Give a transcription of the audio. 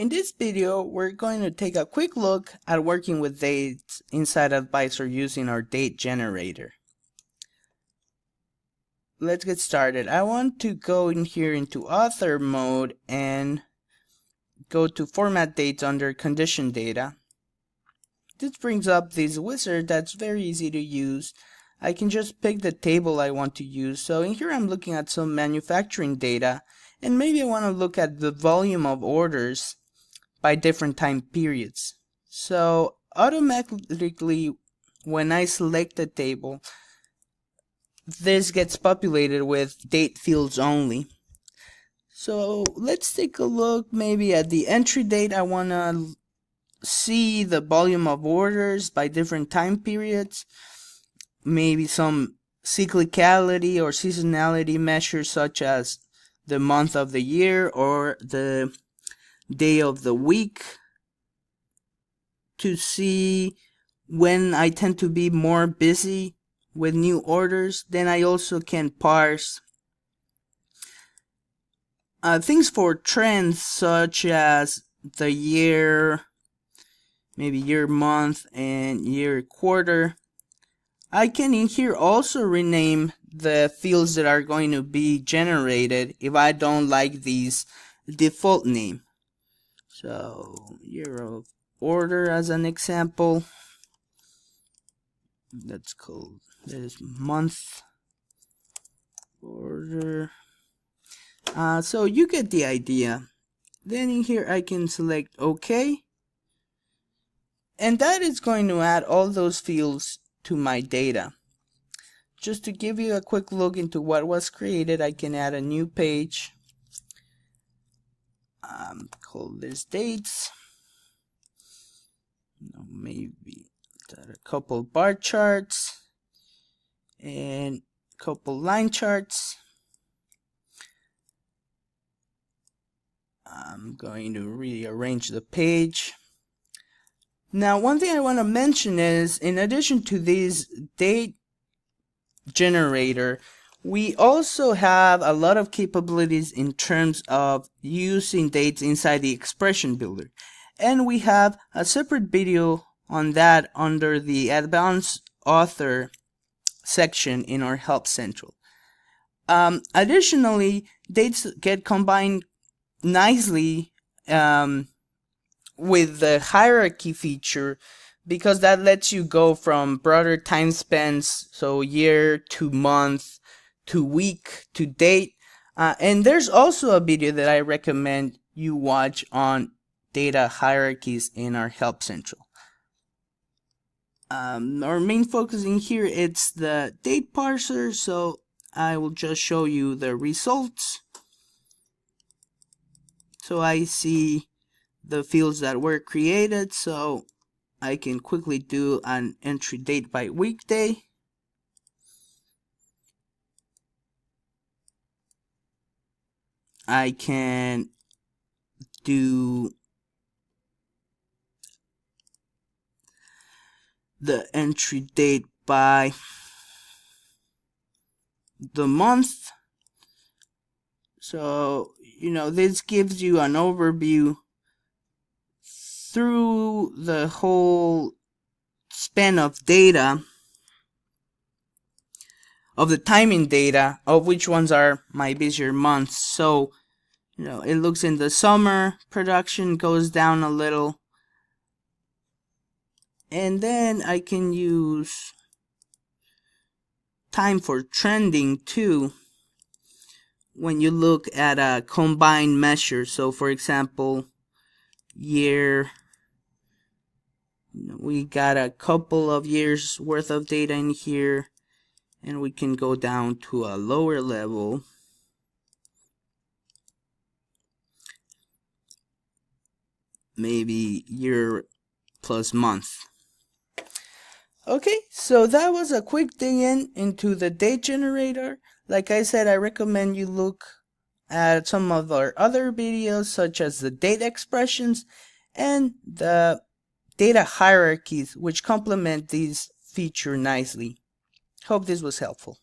In this video, we're going to take a quick look at working with dates inside Advisor using our date generator. Let's get started. I want to go in here into author mode and go to format dates under condition data. This brings up this wizard that's very easy to use. I can just pick the table I want to use. So in here I'm looking at some manufacturing data, and maybe I want to look at the volume of orders by different time periods. So automatically when I select the table, this gets populated with date fields only. So let's take a look maybe at the entry date. I want to see the volume of orders by different time periods, maybe some cyclicality or seasonality measures such as the month of the year or the day of the week, to see when I tend to be more busy with new orders. Then I also can parse things for trends such as the year, maybe year, month, and year, quarter. I can in here also rename the fields that are going to be generated if I don't like these default name. So year of order as an example. Let's call this month order. So you get the idea. Then in here I can select OK, and that is going to add all those fields to my data. Just to give you a quick look into what was created, I can add a new page. Call this dates. Maybe a couple bar charts and a couple line charts. I'm going to rearrange the page. Now, one thing I want to mention is, in addition to this date generator, we also have a lot of capabilities in terms of using dates inside the expression builder. And we have a separate video on that under the advanced author section in our Help Central. Additionally, dates get combined nicely with the hierarchy feature, because that lets you go from broader time spans, so year to month to week to date. And there's also a video that I recommend you watch on data hierarchies in our Help Central. Our main focus in here, it's the date parser, so I will just show you the results. So I see the fields that were created, so I can quickly do an entry date by weekday. I can do the entry date by the month. So, this gives you an overview through the whole span of data, of the timing data, of which ones are my busier months. So, it looks in the summer, production goes down a little. And then I can use time for trending too when you look at a combined measure. So for example, year, we got a couple of years worth of data in here, and we can go down to a lower level. Maybe year plus month. Okay, so that was a quick dig into the date generator. Like I said, I recommend you look at some of our other videos, such as the date expressions and the data hierarchies, which complement these feature nicely. Hope this was helpful.